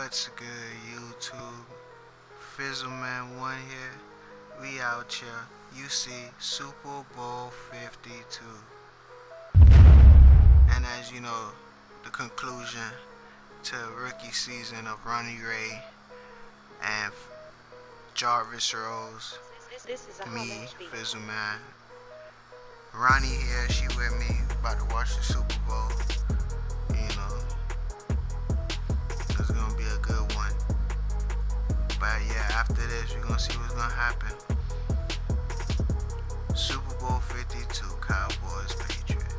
What's good, YouTube? Fizzleman 1 here. We out here. You see Super Bowl 52. And as you know, the conclusion to rookie season of Ronnie Ray and Jarvis Rose. Me, Fizzleman. Ronnie here, she with me, about to watch the Super Bowl. You know, it's gonna be a good one. But yeah, after this, we're gonna see what's gonna happen. Super Bowl 52, Cowboys, Patriots.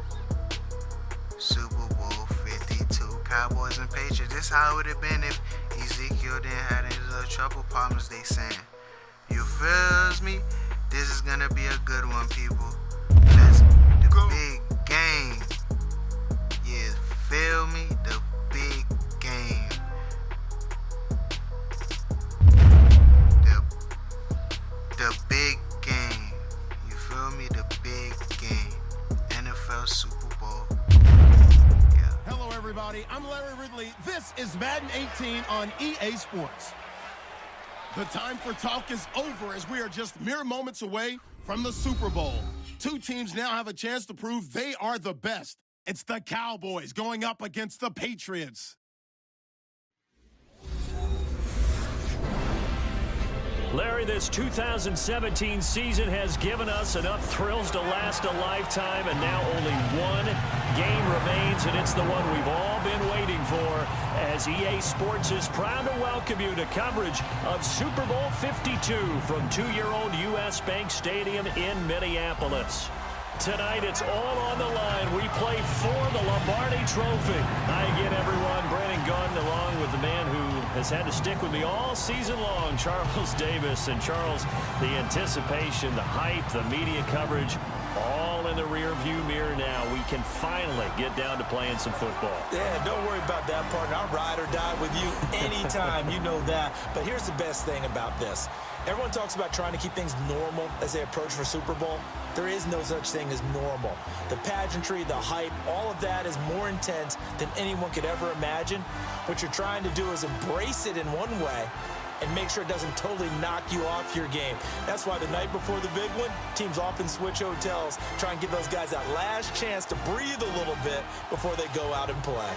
Super Bowl 52, Cowboys and Patriots. This how it would have been if Ezekiel didn't have his little trouble problems, they saying. You feels me? This is gonna be a good one, people. That's the big game. Yeah, feel me? The big game. The big game. You feel me? The big game. NFL Super Bowl. Yeah. Hello, everybody. I'm Larry Ridley. This is Madden 18 on EA Sports. The time for talk is over as we are just mere moments away from the Super Bowl. Two teams now have a chance to prove they are the best. It's the Cowboys going up against the Patriots. Larry, this 2017 season has given us enough thrills to last a lifetime, and now only one game remains, and it's the one we've all been waiting for, as EA Sports is proud to welcome you to coverage of Super Bowl 52 from two-year-old U.S. Bank Stadium in Minneapolis. Tonight, it's all on the line. We play for the Lombardi Trophy. Hi again, everyone. Brandon Gunn, along with the man who has had to stick with me all season long, Charles Davis. And Charles, the anticipation, the hype, the media coverage, all in the rear-view mirror now. We can finally get down to playing some football. Yeah, don't worry about that, partner. I'll ride or die with you anytime. You know that. But here's the best thing about this. Everyone talks about trying to keep things normal as they approach for Super Bowl. There is no such thing as normal. The pageantry, the hype, all of that is more intense than anyone could ever imagine. What you're trying to do is embrace it in one way and make sure it doesn't totally knock you off your game. That's why the night before the big one, teams often switch hotels, try and give those guys that last chance to breathe a little bit before they go out and play.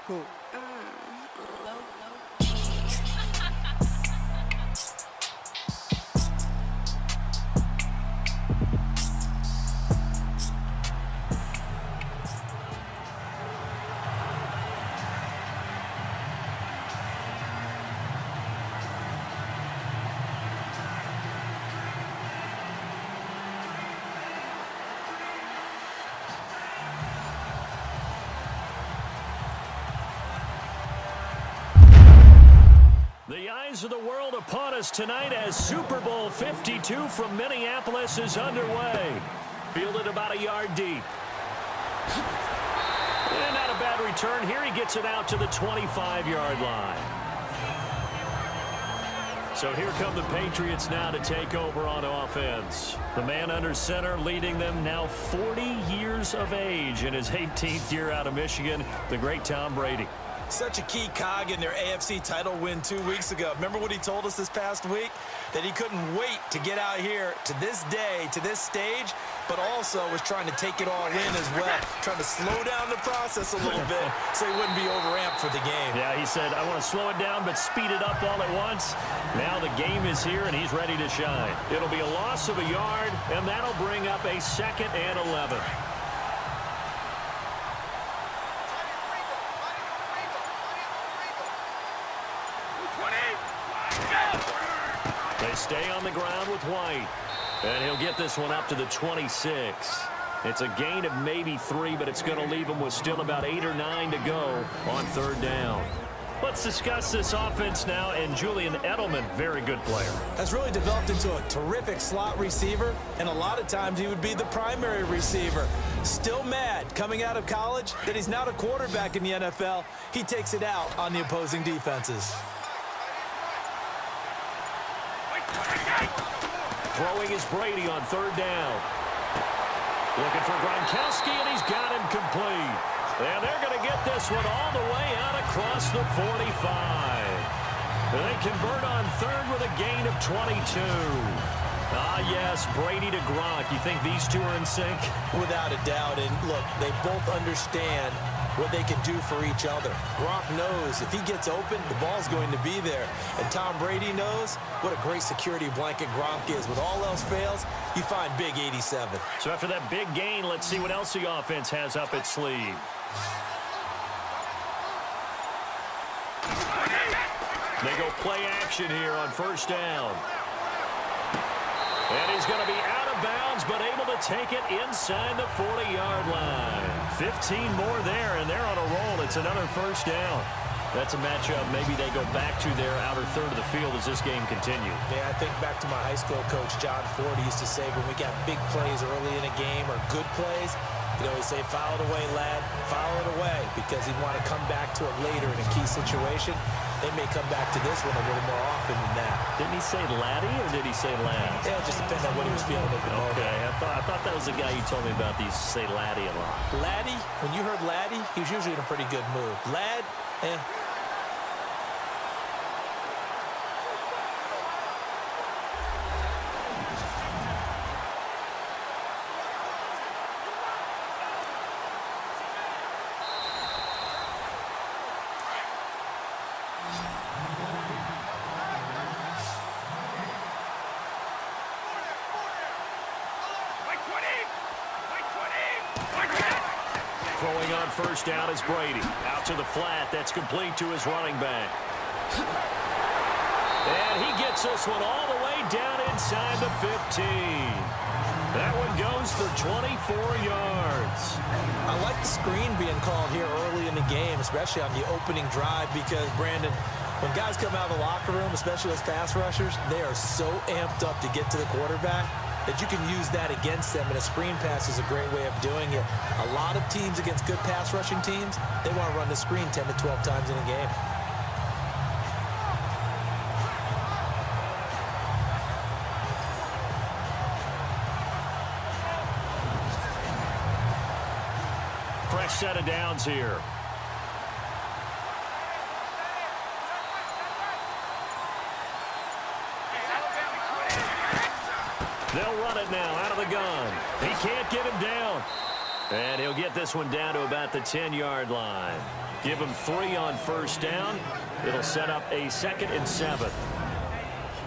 Cool. The eyes of the world upon us tonight as Super Bowl 52 from Minneapolis is underway. Fielded about a yard deep. And not a bad return here. He gets it out to the 25-yard line. So here come the Patriots now to take over on offense. The man under center leading them now 40 years of age in his 18th year out of Michigan, the great Tom Brady. Such a key cog in their AFC title win 2 weeks ago. Remember what he told us this past week? That he couldn't wait to get out here to this day, to this stage, but also was trying to take it all in as well, trying to slow down the process a little bit so he wouldn't be overamped for the game. Yeah, he said, I want to slow it down but speed it up all at once. Now the game is here and he's ready to shine. It'll be a loss of a yard, and that'll bring up a 2nd and 11. They stay on the ground with White. And he'll get this one up to the 26. It's a gain of maybe 3, but it's going to leave him with still about 8 or 9 to go on 3rd down. Let's discuss this offense now, and Julian Edelman, very good player. Has really developed into a terrific slot receiver, and a lot of times he would be the primary receiver. Still mad coming out of college that he's now a quarterback in the NFL. He takes it out on the opposing defenses. Throwing is Brady on third down. Looking for Gronkowski, and he's got him complete. And they're going to get this one all the way out across the 45. They convert on third with a gain of 22. Ah, yes, Brady to Gronk. You think these two are in sync? Without a doubt. And look, they both understand what they can do for each other. Gronk knows if he gets open, the ball's going to be there. And Tom Brady knows what a great security blanket Gronk is. When all else fails, you find big 87. So after that big gain, let's see what else the offense has up its sleeve. They go play action here on first down. And he's going to be out of bounds, but able to take it inside the 40-yard line. 15 more there, and they're on a roll. It's another first down. That's a matchup maybe they go back to their outer third of the field as this game continues. Yeah, I think back to my high school coach, John Ford. He used to say when we got big plays early in a game or good plays, he'd always say, foul it away, lad, foul it away, because he'd want to come back to it later in a key situation. They may come back to this one a little more often than that. Didn't he say laddie or did he say lad? Yeah, it just depends on what he was feeling at the moment. Okay, I thought that was the guy you told me about. These say laddie a lot. Laddie, when you heard laddie, he was usually in a pretty good mood. Lad, Throwing on first down is Brady. Out to the flat. That's complete to his running back. And he gets this one all the way down inside the 15. That one goes for 24 yards. I like the screen being called here early in the game, especially on the opening drive, because, Brandon, when guys come out of the locker room, especially those pass rushers, they are so amped up to get to the quarterback that you can use that against them, and a screen pass is a great way of doing it. A lot of teams against good pass rushing teams, they want to run the screen 10 to 12 times in a game. Fresh set of downs here. They'll run it now out of the gun. He can't get him down. And he'll get this one down to about the 10-yard line. Give him 3 on first down. It'll set up a 2nd and 7.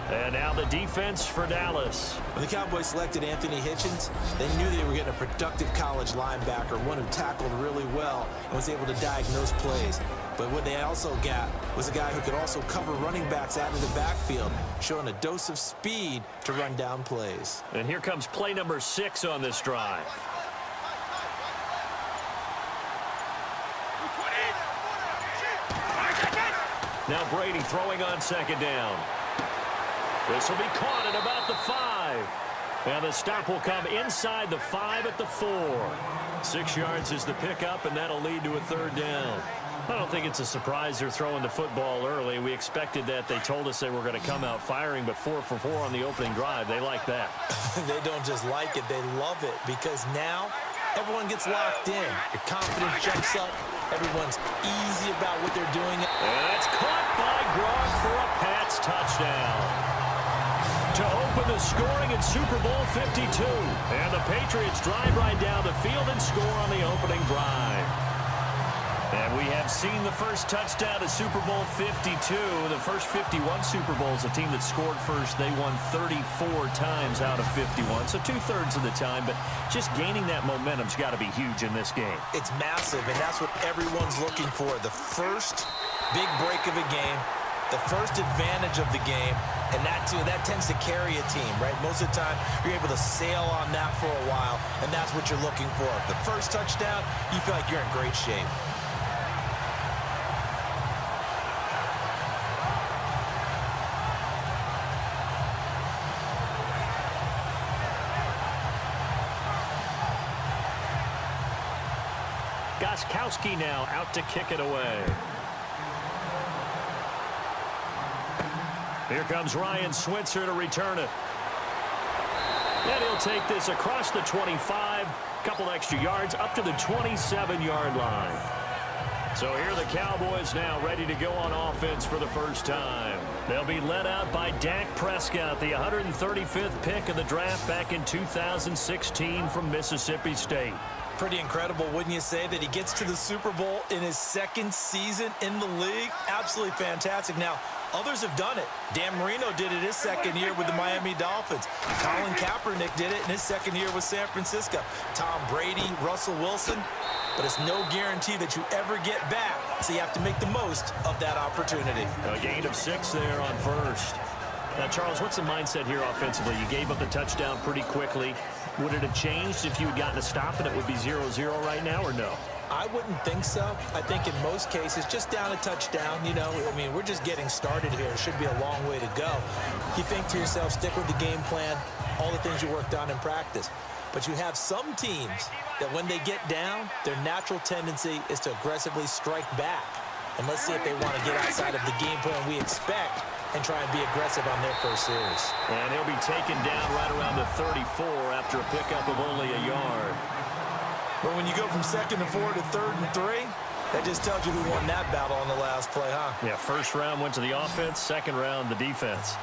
And now the defense for Dallas. When the Cowboys selected Anthony Hitchens, they knew they were getting a productive college linebacker, one who tackled really well and was able to diagnose plays. But what they also got was a guy who could also cover running backs out of the backfield, showing a dose of speed to run down plays. And here comes play number 6 on this drive. Now Brady throwing on 2nd down. This will be caught at about the 5. And the stop will come inside the 5 at the 4. 6 yards is the pickup, and that'll lead to a 3rd down. I don't think it's a surprise they're throwing the football early. We expected that. They told us they were going to come out firing, but 4 for 4 on the opening drive. They like that. They don't just like it, they love it, because now everyone gets locked in. Your confidence jumps up. Everyone's easy about what they're doing. And that's caught by Gronk for a Pats touchdown to open the scoring in Super Bowl 52. And the Patriots drive right down the field and score on the opening drive. And we have seen the first touchdown of Super Bowl 52. The first 51 Super Bowls, a team that scored first, they won 34 times out of 51. So 2/3 of the time, but just gaining that momentum's got to be huge in this game. It's massive, and that's what everyone's looking for. The first big break of a game, the first advantage of the game, and that tends to carry a team, right? Most of the time, you're able to sail on that for a while, and that's what you're looking for. The first touchdown, you feel like you're in great shape. Gostkowski now out to kick it away. Here comes Ryan Switzer to return it. And he'll take this across the 25, couple extra yards up to the 27-yard line. So here are the Cowboys now ready to go on offense for the first time. They'll be led out by Dak Prescott, the 135th pick of the draft back in 2016 from Mississippi State. Pretty incredible, wouldn't you say, that he gets to the Super Bowl in his second season in the league? Absolutely fantastic. Now, others have done it. Dan Marino did it his second year with the Miami Dolphins. Colin Kaepernick did it in his second year with San Francisco. Tom Brady, Russell Wilson. But it's no guarantee that you ever get back, so you have to make the most of that opportunity. A gain of 6 there on first. Now, Charles, what's the mindset here offensively? You gave up the touchdown pretty quickly. Would it have changed if you had gotten a stop and it would be 0-0 right now, or no? I wouldn't think so. I think in most cases, just down a touchdown, you know, I mean, we're just getting started here. It should be a long way to go. You think to yourself, stick with the game plan, all the things you worked on in practice. But you have some teams that when they get down, their natural tendency is to aggressively strike back. And let's see if they want to get outside of the game plan we expect and try and be aggressive on their first series. And he'll be taken down right around the 34 after a pickup of only a yard. But when you go from 2nd and 4 to 3rd and 3, that just tells you who won that battle on the last play, huh? Yeah, first round went to the offense, second round the defense.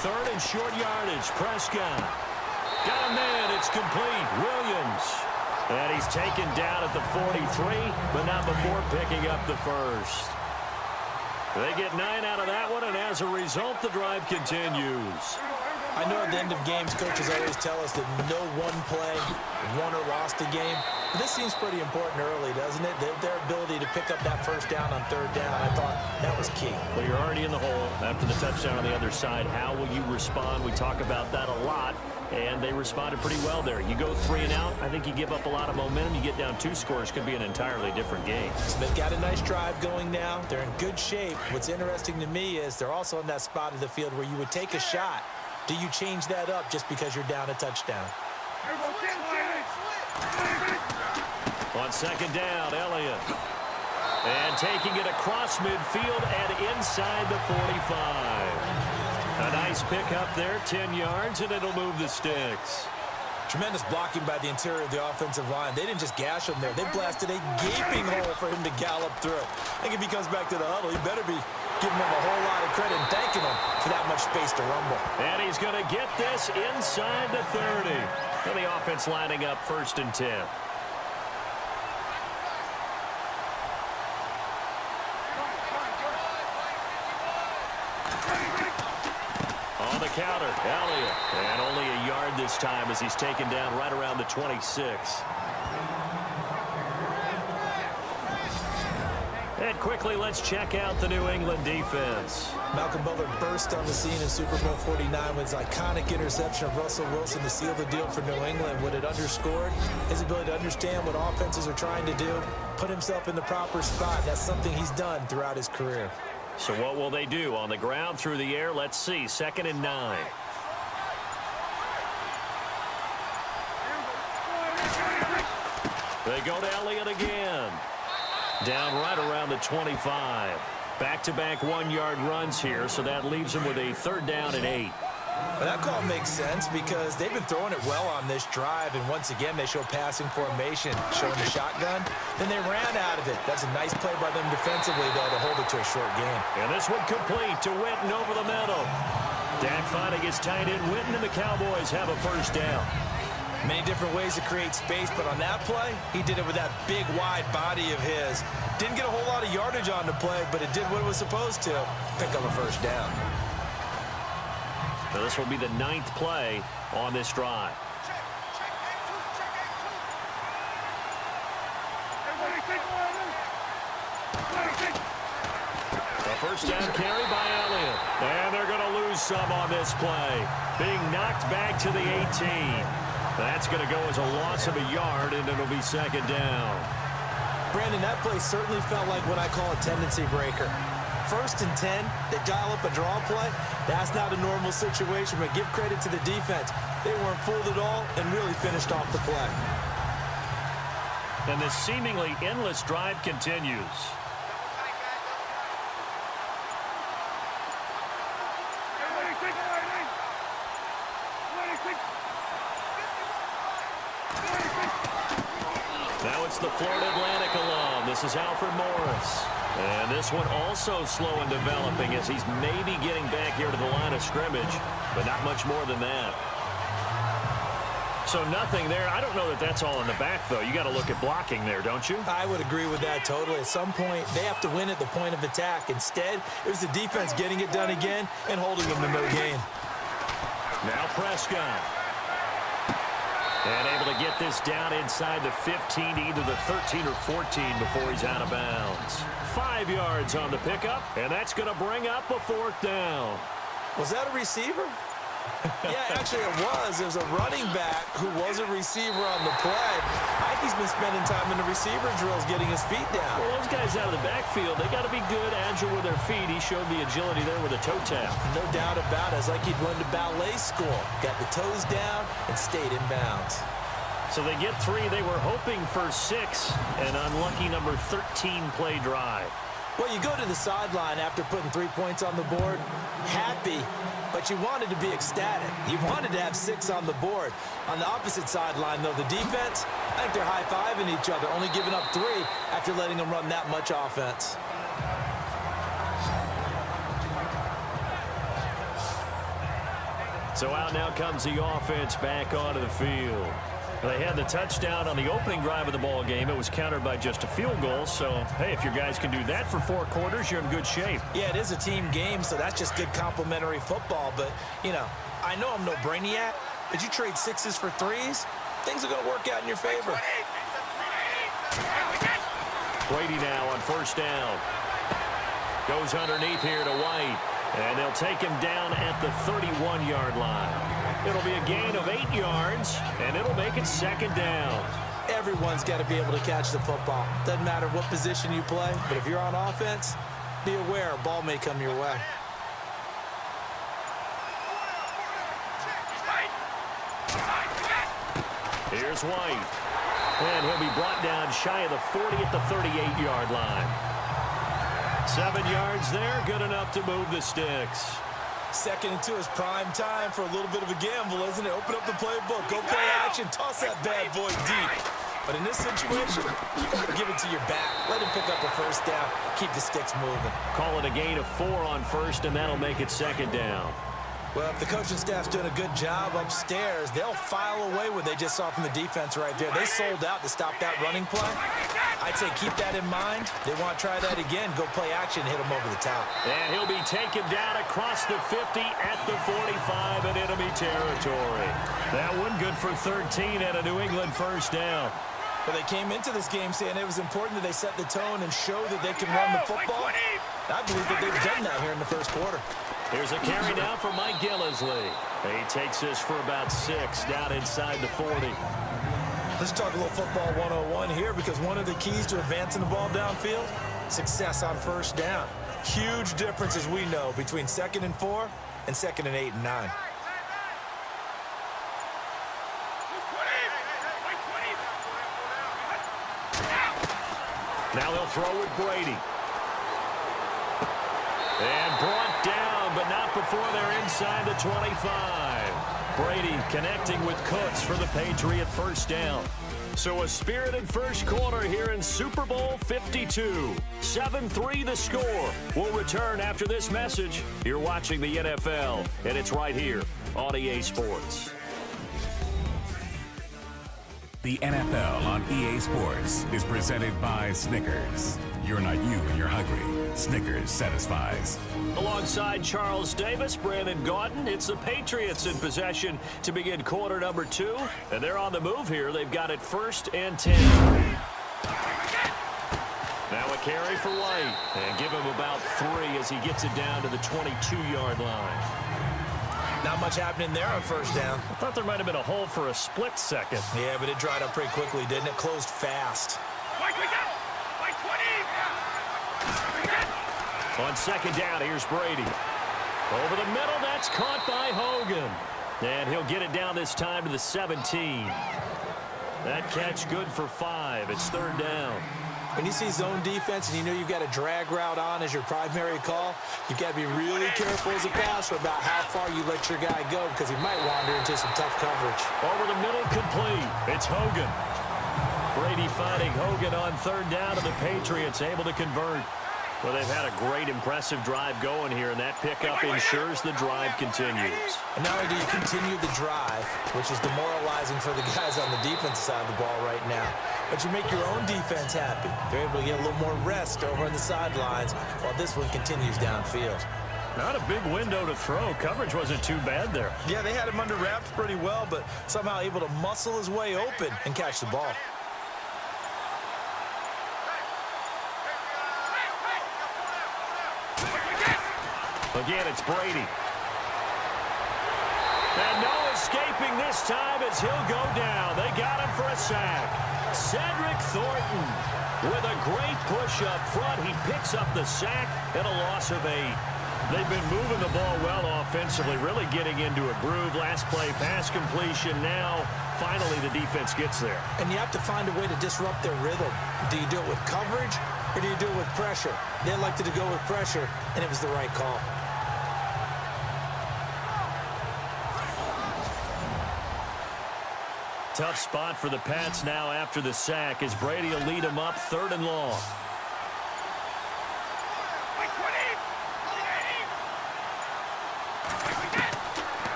Third and short yardage, Prescott. Got a man, it's complete, Williams. And he's taken down at the 43, but not before picking up the first. They get 9 out of that one, and as a result, the drive continues. I know at the end of games, coaches always tell us that no one play won or lost a game. But this seems pretty important early, doesn't it? Their ability to pick up that first down on 3rd down, I thought that was key. Well, you're already in the hole after the touchdown on the other side. How will you respond? We talk about that a lot, and they responded pretty well there. You go 3 and out, I think you give up a lot of momentum. You get down 2 scores, could be an entirely different game. So they've got a nice drive going now. They're in good shape. What's interesting to me is they're also in that spot of the field where you would take a shot. Do you change that up just because you're down a touchdown? On 2nd down, Elliott. And taking it across midfield and inside the 45. A nice pick up there, 10 yards, and it'll move the sticks. Tremendous blocking by the interior of the offensive line. They didn't just gash him there. They blasted a gaping hole for him to gallop through. I think if he comes back to the huddle, he better be giving him a whole lot of credit and thanking him for that much space to rumble. And he's going to get this inside the 30. And the offense lining up 1st and 10. On the counter, Elliott. And only a yard this time as he's taken down right around the 26. And quickly, let's check out the New England defense. Malcolm Butler burst on the scene in Super Bowl 49 with his iconic interception of Russell Wilson to seal the deal for New England. What it underscored, his ability to understand what offenses are trying to do, put himself in the proper spot. That's something he's done throughout his career. So what will they do? On the ground, through the air? Let's see. 2nd and 9. They go to Elliott again. Down right around the 25. Back-to-back 1-yard runs here, so that leaves them with a 3rd down and 8. Well, that call makes sense because they've been throwing it well on this drive, and once again they show passing formation, showing the shotgun. Then they ran out of it. That's a nice play by them defensively, though, to hold it to a short game. And this one complete to Witten over the middle. Dak finding his tight end Witten, and the Cowboys have a 1st down. Many different ways to create space, but on that play, he did it with that big, wide body of his. Didn't get a whole lot of yardage on the play, but it did what it was supposed to. Pick up a 1st down. So this will be the 9th play on this drive. A 1st down carry by Elliott. And they're going to lose some on this play. Being knocked back to the 18. That's going to go as a loss of a yard, and it'll be 2nd down. Brandon, that play certainly felt like what I call a tendency breaker. 1st and 10, they dial up a draw play. That's not a normal situation, but give credit to the defense. They weren't fooled at all and really finished off the play. And this seemingly endless drive continues. Now it's the Florida Atlantic alum. This is Alfred Morris. And this one also slow in developing as he's maybe getting back here to the line of scrimmage, but not much more than that. So nothing there. I don't know that that's all in the back, though. You got to look at blocking there, don't you? I would agree with that totally. At some point, they have to win at the point of attack. Instead, it was the defense getting it done again and holding them to no gain. Now Prescott. And able to get this down inside the 15 to either the 13 or 14 before he's out of bounds. 5 yards on the pickup, and that's going to bring up a 4th down. Was that a receiver? Yeah, actually it was. It was a running back who was a receiver on the play. I think he's been spending time in the receiver drills getting his feet down. Well, those guys out of the backfield, they got to be good, agile with their feet. He showed the agility there with a toe tap. No doubt about it. It's like he'd run to ballet school. Got the toes down and stayed in bounds. So they get 3. They were hoping for 6. An unlucky number 13 play drive. Well, you go to the sideline after putting 3 points on the board, happy, but you wanted to be ecstatic. You wanted to have 6 on the board. On the opposite sideline, though, the defense, I think they're high-fiving each other, only giving up 3 after letting them run that much offense. So out now comes the offense back onto the field. They had the touchdown on the opening drive of the ball game. It was countered by just a field goal. So, hey, if your guys can do that for 4 quarters, you're in good shape. Yeah, it is a team game, so that's just good complimentary football. But, you know, I know I'm no brainiac, but you trade 6s for 3s, things are going to work out in your favor. Brady now on 1st down. Goes underneath here to White. And they'll take him down at the 31-yard line. It'll be a gain of 8 yards, and it'll make it 2nd down. Everyone's got to be able to catch the football. Doesn't matter what position you play, but if you're on offense, be aware a ball may come your way. Here's White. And he'll be brought down shy of the 40 at the 38-yard line. 7 yards there, good enough to move the sticks. 2nd and 2 is prime time for a little bit of a gamble, isn't it? Open up the playbook, go play action, toss that bad boy deep. But in this situation, you got to give it to your back. Let him pick up a 1st down, keep the sticks moving. Call it a gain of 4 on 1st, and that'll make it 2nd down. Well, if the coaching staff's doing a good job upstairs, they'll file away what they just saw from the defense right there. They sold out to stop that running play. I'd say keep that in mind. They want to try that again. Go play action, hit them over the top. And he'll be taken down across the 50 at the 45 in enemy territory. That one good for 13 at a New England 1st down. But they came into this game saying it was important that they set the tone and show that they can run the football. I believe that they've done that here in the 1st quarter. Here's a carry down for Mike Gillisley. He takes this for about 6 down inside the 40. Let's talk a little football 101 here, because one of the keys to advancing the ball downfield, success on 1st down. Huge difference, as we know, between 2nd and 4 and 2nd and 8 and 9. Now they'll throw with Brady. And brought down, but not before they're inside the 25. Brady connecting with Cooks for the Patriot 1st down. So a spirited 1st quarter here in Super Bowl 52. 7-3 the score. We'll return after this message. You're watching the NFL, and it's right here on EA Sports. The NFL on EA Sports is presented by Snickers. You're not you when you're hungry. Snickers satisfies. Alongside Charles Davis, Brandon Gaudin, it's the Patriots in possession to begin quarter number 2. And they're on the move here. They've got it 1st and 10. Now a carry for White. And give him about 3 as he gets it down to the 22-yard line. Not much happening there on 1st down. I thought there might have been a hole for a split second. Yeah, but it dried up pretty quickly, didn't it? Closed fast. On second down, here's Brady. Over the middle, that's caught by Hogan. And he'll get it down this time to the 17. That catch good for 5. It's third down. When you see zone defense and you know you've got a drag route on as your primary call, you've got to be really careful as a passer about how far you let your guy go because he might wander into some tough coverage. Over the middle, complete. It's Hogan. Brady finding Hogan on third down, and the Patriots able to convert. Well, they've had a great, impressive drive going here, and that pickup ensures the drive continues. And not only do you continue the drive, which is demoralizing for the guys on the defensive side of the ball right now, but you make your own defense happy. They're able to get a little more rest over on the sidelines while this one continues downfield. Not a big window to throw. Coverage wasn't too bad there. Yeah, they had him under wraps pretty well, but somehow able to muscle his way open and catch the ball. Again, it's Brady. And no escaping this time as he'll go down. They got him for a sack. Cedric Thornton with a great push up front. He picks up the sack and a loss of 8. They've been moving the ball well offensively, really getting into a groove. Last play, pass completion. Now, finally, the defense gets there. And you have to find a way to disrupt their rhythm. Do you do it with coverage or do you do it with pressure? They elected to go with pressure, and it was the right call. Tough spot for the Pats now after the sack as Brady will lead them up 3rd and long.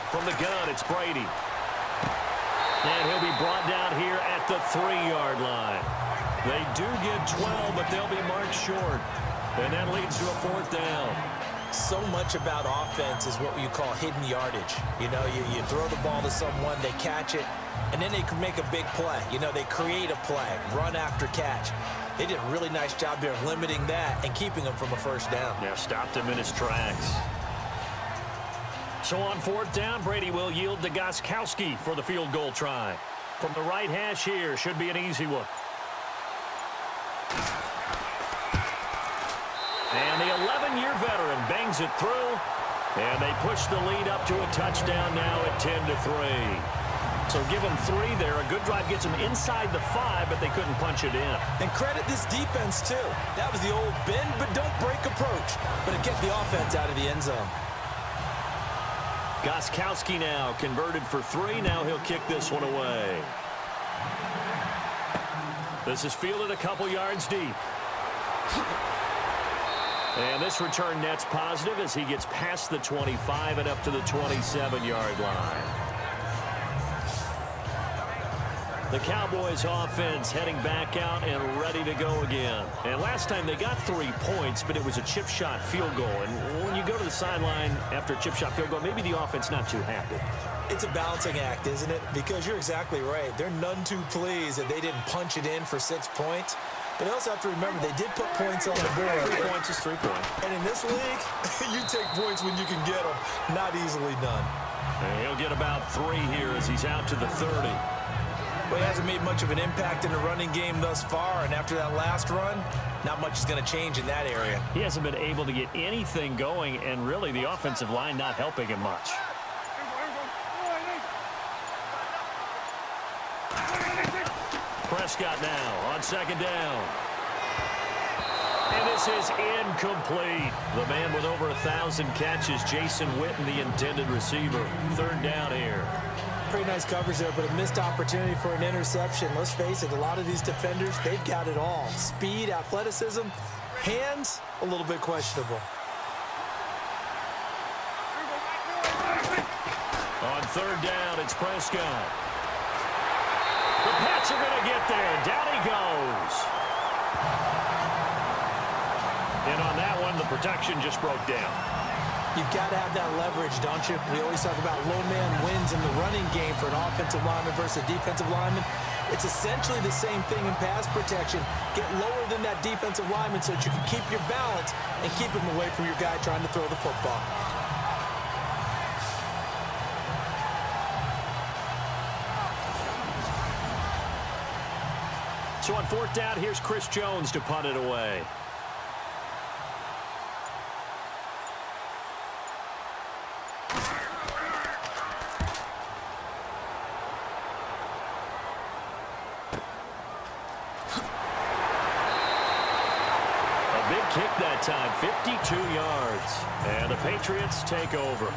From the gun, it's Brady. And he'll be brought down here at the 3-yard line. They do get 12, but they'll be marked short. And that leads to a 4th down. So much about offense is what you call hidden yardage. You know, you throw the ball to someone, they catch it, and then they can make a big play. You know, they create a play, run after catch. They did a really nice job there of limiting that and keeping him from a 1st down. Yeah, stopped him in his tracks. So on 4th down, Brady will yield to Gostkowski for the field goal try. From the right hash here, should be an easy one. And the 11-year veteran bangs it through, and they push the lead up to a touchdown now at 10-3. So give them 3 there. A good drive gets them inside the 5, but they couldn't punch it in. And credit this defense, too. That was the old bend but don't break approach, but it kept the offense out of the end zone. Gostkowski now converted for 3. Now he'll kick this one away. This is fielded a couple yards deep. And this return net's positive as he gets past the 25 and up to the 27-yard line. The Cowboys offense heading back out and ready to go again. And last time they got 3 points, but it was a chip shot field goal. And when you go to the sideline after a chip shot field goal, maybe the offense not too happy. It's a balancing act, isn't it? Because you're exactly right. They're none too pleased that they didn't punch it in for 6 points. But they also have to remember they did put points on the board. 3 points is 3 points. And in this league, you take points when you can get them. Not easily done. And he'll get about 3 here as he's out to the 30. Well, he hasn't made much of an impact in the running game thus far, and after that last run, not much is going to change in that area. He hasn't been able to get anything going, and really the offensive line not helping him much. Prescott now on 2nd down. And this is incomplete. The man with over 1,000 catches, Jason Witten, the intended receiver. 3rd down here. Pretty nice coverage there, but a missed opportunity for an interception. Let's face it, a lot of these defenders, they've got it all. Speed, athleticism, hands, a little bit questionable. On 3rd down, it's Prescott. The Pats are going to get there. Down he goes. And on that one, the protection just broke down. You've got to have that leverage, don't you? We always talk about low man wins in the running game for an offensive lineman versus a defensive lineman. It's essentially the same thing in pass protection. Get lower than that defensive lineman so that you can keep your balance and keep him away from your guy trying to throw the football. So on 4th down, here's Chris Jones to punt it away. A big kick that time, 52 yards. And the Patriots take over.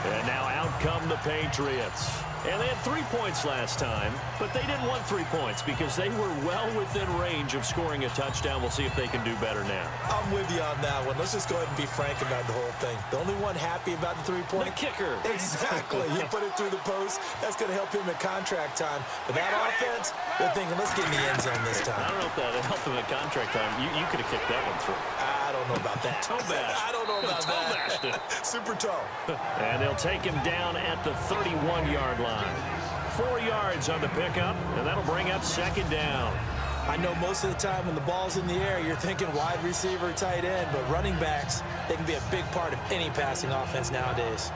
And now out come the Patriots. And they had 3 points last time, but they didn't want 3 points because they were well within range of scoring a touchdown. We'll see if they can do better now. I'm with you on that one. Let's just go ahead and be frank about the whole thing. The only one happy about the 3-point. The kicker. Exactly. He put it through the post. That's going to help him at contract time. But that offense, they're thinking, let's get in the end zone this time. I don't know if that helped him at contract time. You could have kicked that one through. I don't know about that. Toe bash. I don't know about toe bashed it. Super toe. And they'll take him down at the 31-yard line. 4 yards on the pickup, and that'll bring up second down. I know most of the time when the ball's in the air, you're thinking wide receiver, tight end, but running backs, they can be a big part of any passing offense nowadays.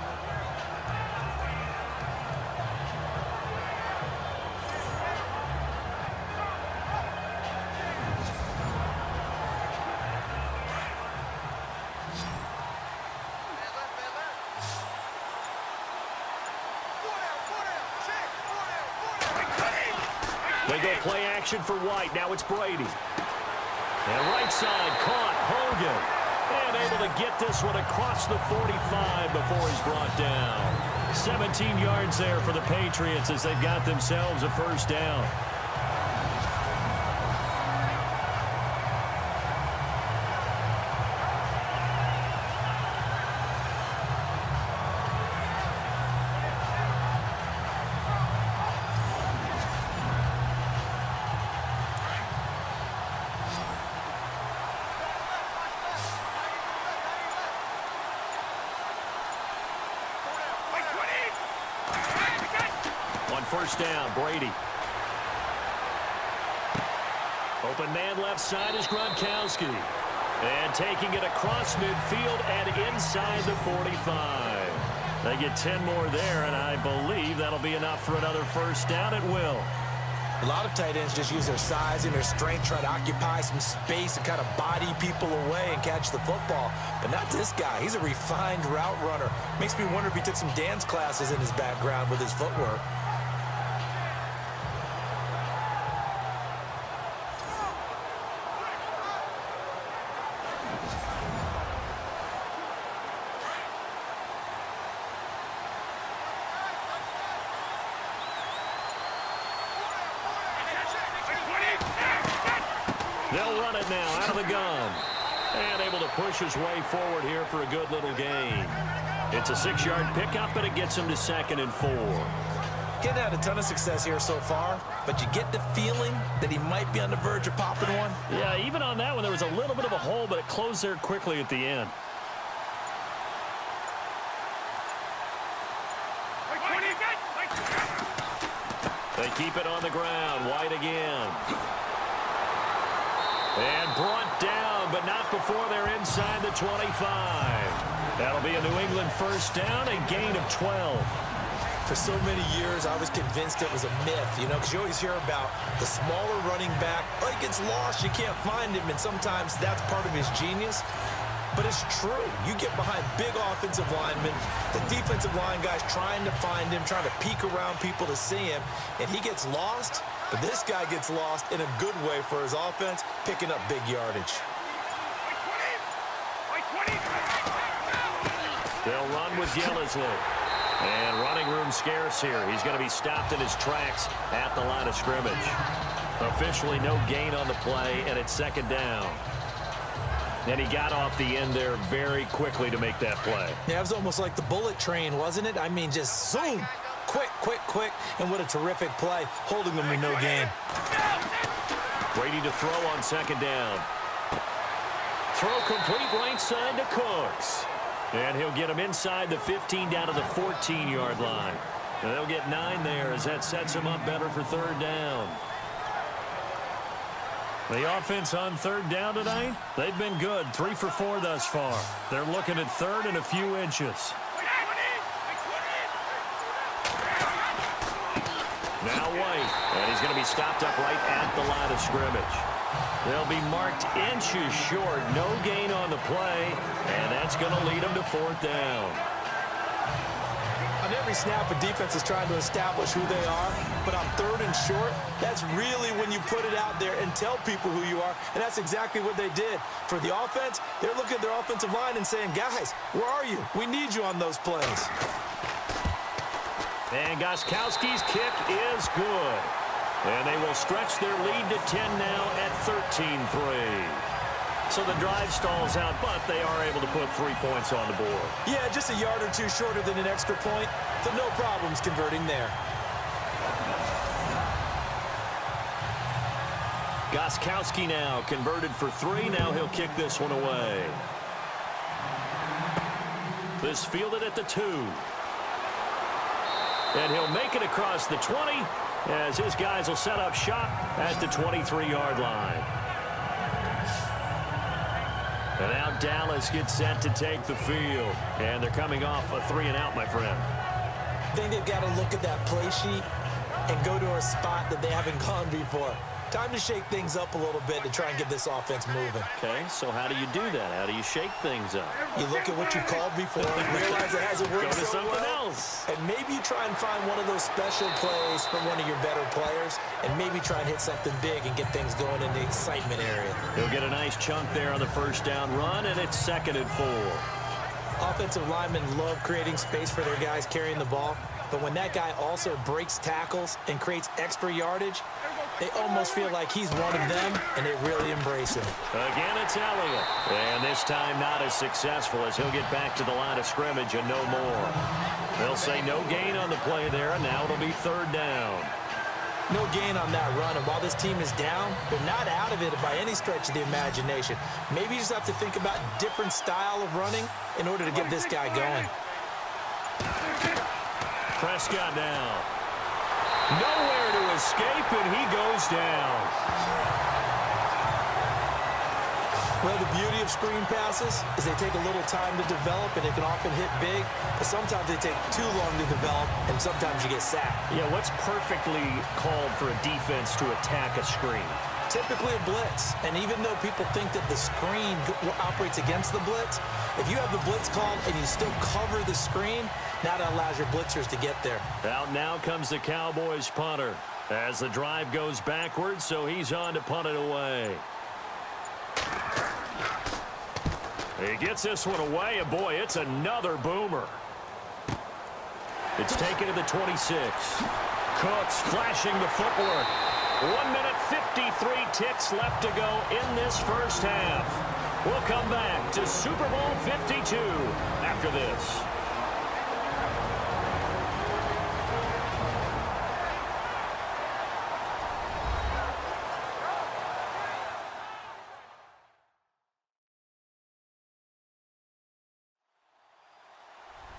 They go play action for White. Now it's Brady. And right side caught Hogan. And able to get this one across the 45 before he's brought down. 17 yards there for the Patriots as they've got themselves a first down. First down, Brady. Open man left side is Gronkowski. And taking it across midfield and inside the 45. They get 10 more there, and I believe that'll be enough for another first down at will. A lot of tight ends just use their size and their strength, try to occupy some space and kind of body people away and catch the football. But not this guy. He's a refined route runner. Makes me wonder if he took some dance classes in his background with his footwork. They'll run it now out of the gun. And able to push his way forward here for a good little gain. It's a 6-yard pickup, and it gets him to 2nd and 4. Getting had a ton of success here so far, but you get the feeling that he might be on the verge of popping one. Yeah, even on that one, there was a little bit of a hole, but it closed there quickly at the end. They keep it on the ground. White again. And brought down, but not before they're inside the 25. That'll be a New England first down, a gain of 12. For so many years, I was convinced it was a myth, you know, because you always hear about the smaller running back. Oh, he gets lost, you can't find him, and sometimes that's part of his genius. But it's true. You get behind big offensive linemen, the defensive line guys trying to find him, trying to peek around people to see him, and he gets lost. But this guy gets lost in a good way for his offense, picking up big yardage. They'll run with Yellesley. And running room scarce here. He's going to be stopped in his tracks at the line of scrimmage. Officially no gain on the play, and it's 2nd down. And he got off the end there very quickly to make that play. Yeah, it was almost like the bullet train, wasn't it? I mean, just zoom. Quick, quick, quick. And what a terrific play, holding them to no gain. Brady to throw on 2nd down. Throw complete right side to Cooks. And he'll get him inside the 15 down to the 14-yard line. And they'll get 9 there as that sets him up better for 3rd down. The offense on 3rd down tonight, they've been good. 3 for 4 thus far. They're looking at 3rd and a few inches. Now White, and he's going to be stopped up right at the line of scrimmage. They'll be marked inches short. No gain on the play, and that's going to lead them to 4th down. On every snap, a defense is trying to establish who they are, but on 3rd and short, that's really when you put it out there and tell people who you are, and that's exactly what they did. For the offense, they're looking at their offensive line and saying, guys, where are you? We need you on those plays. And Gostkowski's kick is good. And they will stretch their lead to 10 now at 13-3. So the drive stalls out, but they are able to put 3 points on the board. Yeah, just a yard or two shorter than an extra point, so no problems converting there. Gostkowski now converted for 3. Now he'll kick this one away. This fielded at the 2. And he'll make it across the 20 as his guys will set up shop at the 23-yard line. And now Dallas gets set to take the field. And they're coming off a 3-and-out, my friend. I think they've got to look at that play sheet and go to a spot that they haven't gone before. Time to shake things up a little bit to try and get this offense moving. Okay, so how do you do that? How do you shake things up? You look at what you called before, realize it hasn't worked Go to so something well, else. and maybe you try and find one of those special plays from one of your better players, and maybe try and hit something big and get things going in the excitement area. He'll get a nice chunk there on the first down run, and it's 2nd and 4. Offensive linemen love creating space for their guys carrying the ball, but when that guy also breaks tackles and creates extra yardage, they almost feel like he's one of them, and they really embrace him. Again, it's Elliott. And this time not as successful as he'll get back to the line of scrimmage and no more. They'll say no gain on the play there, and now it'll be 3rd down. No gain on that run, and while this team is down, they're not out of it by any stretch of the imagination. Maybe you just have to think about different style of running in order to get this guy going. Prescott now. Nowhere to escape, and he goes down. Well, the beauty of screen passes is they take a little time to develop, and they can often hit big, but sometimes they take too long to develop, and sometimes you get sacked. Yeah, what's perfectly called for a defense to attack a screen? Typically a blitz, and even though people think that the screen operates against the blitz, if you have the blitz called and you still cover the screen, now that allows your blitzers to get there. Out now comes the Cowboys punter as the drive goes backwards, so he's on to punt it away. He gets this one away, and boy, it's another boomer. It's taken to the 26. Cooks flashing the footwork. 1 minute 53 ticks left to go in this first half. We'll come back to Super Bowl 52 after this.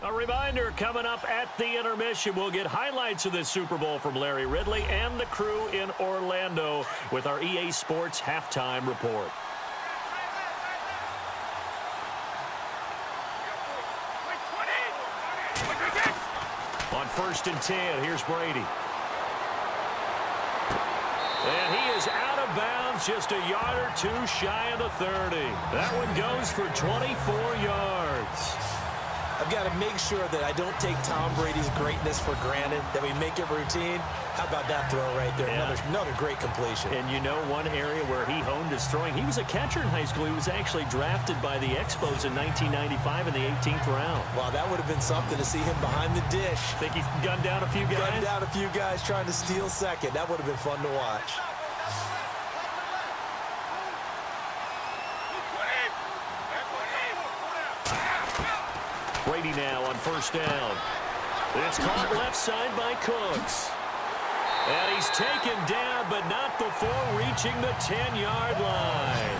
A reminder, coming up at the intermission, we'll get highlights of this Super Bowl from Larry Ridley and the crew in Orlando with our EA Sports halftime report. On 1st and 10, here's Brady. And he is out of bounds, just a yard or two shy of the 30. That one goes for 24 yards. I've got to make sure that I don't take Tom Brady's greatness for granted, that we make it routine. How about that throw right there? Yeah. Another great completion. And you know one area where he honed his throwing, he was a catcher in high school. He was actually drafted by the Expos in 1995 in the 18th round. Wow, that would have been something to see him behind the dish. Think he's gunned down a few guys? Gunned down a few guys trying to steal second. That would have been fun to watch. Brady now on 1st down. It's caught left side by Cooks. And he's taken down, but not before reaching the 10-yard line.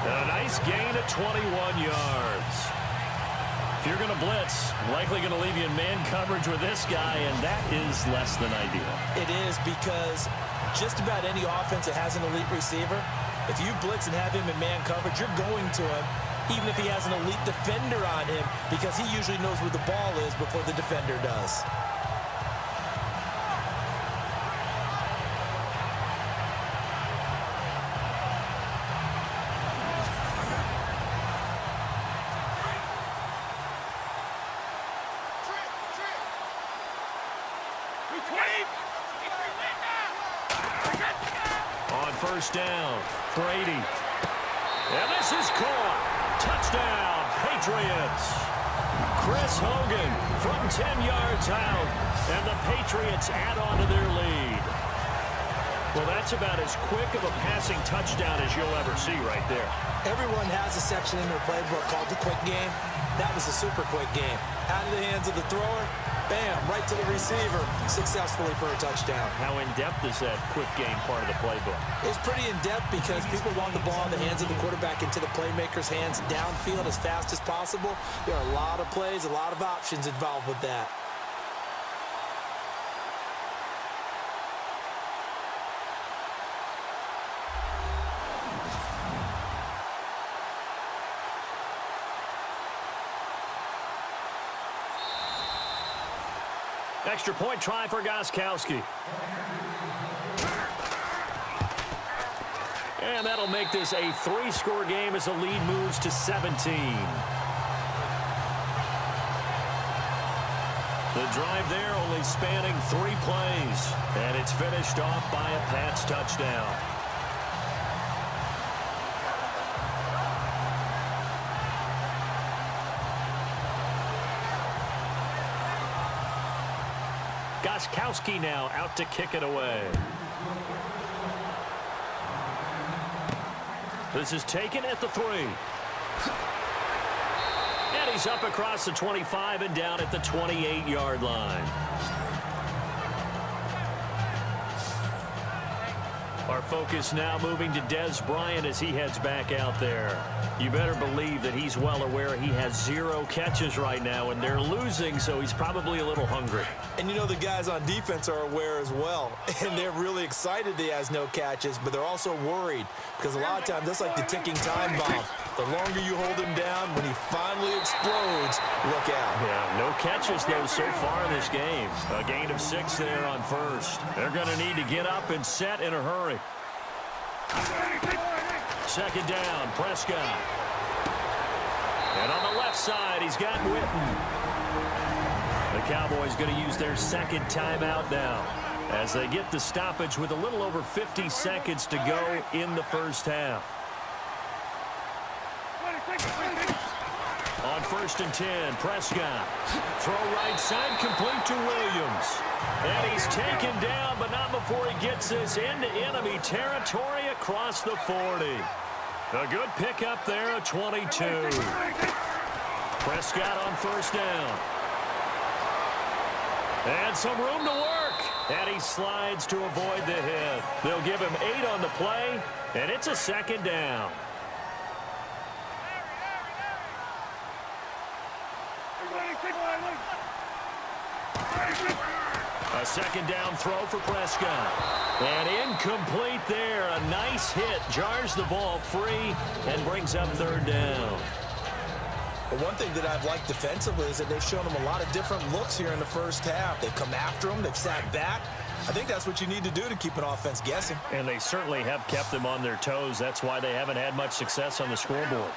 A nice gain of 21 yards. If you're going to blitz, likely going to leave you in man coverage with this guy, and that is less than ideal. It is, because just about any offense that has an elite receiver, if you blitz and have him in man coverage, you're going to him, even if he has an elite defender on him, because he usually knows where the ball is before the defender does. first down. Brady. And this is caught. Touchdown, Patriots. Chris Hogan from 10 yards out. And the Patriots add on to their lead. Well, that's about as quick of a passing touchdown as you'll ever see right there. Everyone has a section in their playbook called the quick game. That was a super quick game. Out of the hands of the thrower, bam, right to the receiver, successfully for a touchdown. How in-depth is that quick game part of the playbook? It's pretty in-depth because people want the ball in the hands of the quarterback into the playmaker's hands downfield as fast as possible. There are a lot of plays, a lot of options involved with that. Extra point try for Gostkowski. And that'll make this a 3-score game as the lead moves to 17. The drive there only spanning 3 plays. And it's finished off by a Pats touchdown. Gostkowski now out to kick it away. This is taken at the 3. And he's up across the 25 and down at the 28-yard line. Our focus now moving to Dez Bryant as he heads back out there. You better believe that he's well aware he has 0 catches right now, and they're losing, so he's probably a little hungry. And you know the guys on defense are aware as well, and they're really excited he has no catches, but they're also worried because a lot of times that's like the ticking time bomb. The longer you hold him down, when he finally explodes, look out. Yeah, no catches, though, so far in this game. A gain of 6 there on first. They're going to need to get up and set in a hurry. Second down, Prescott. And on the left side, he's got Witten. The Cowboys going to use their second timeout now as they get the stoppage with a little over 50 seconds to go in the first half. On 1st and 10, Prescott. Throw right side, complete to Williams. And he's taken down, but not before he gets this into enemy territory across the 40. A good pickup there at 22. Prescott on 1st down. And some room to work. And he slides to avoid the hit. They'll give him 8 on the play, and it's a 2nd down. A 2nd down throw for Prescott. And incomplete there. A nice hit. Jars the ball free and brings up 3rd down. But one thing that I've liked defensively is that they've shown them a lot of different looks here in the first half. They've come after them. They've sat back. I think that's what you need to do to keep an offense guessing. And they certainly have kept them on their toes. That's why they haven't had much success on the scoreboard.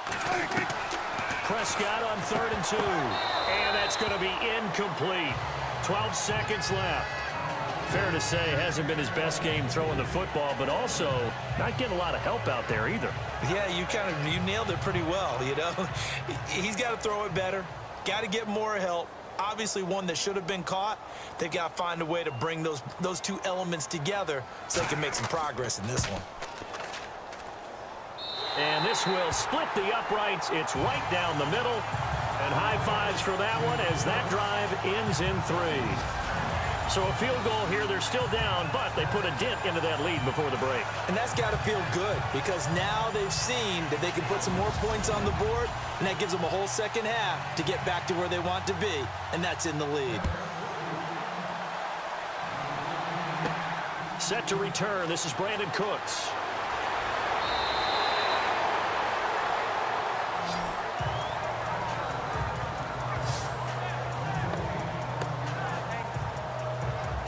Prescott on 3rd and 2. And that's going to be incomplete. 12 seconds left. Fair to say, hasn't been his best game throwing the football, but also not getting a lot of help out there either. Yeah, you nailed it pretty well, you know. He's got to throw it better. Got to get more help. Obviously one that should have been caught. They've got to find a way to bring those 2 elements together so they can make some progress in this one. And this will split the uprights. It's right down the middle. And high fives for that one as that drive ends in 3. So a field goal here. They're still down, but they put a dent into that lead before the break. And that's got to feel good because now they've seen that they can put some more points on the board, and that gives them a whole second half to get back to where they want to be, and that's in the lead. Set to return. This is Brandon Cooks.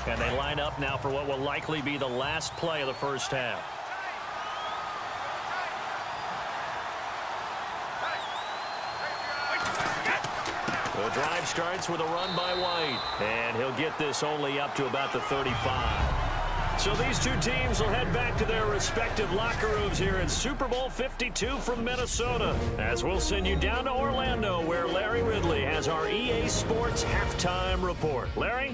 And they line up now for what will likely be the last play of the first half. The drive starts with a run by White. And he'll get this only up to about the 35. So these two teams will head back to their respective locker rooms here in Super Bowl 52 from Minnesota, as we'll send you down to Orlando, where Larry Ridley has our EA Sports halftime report. Larry?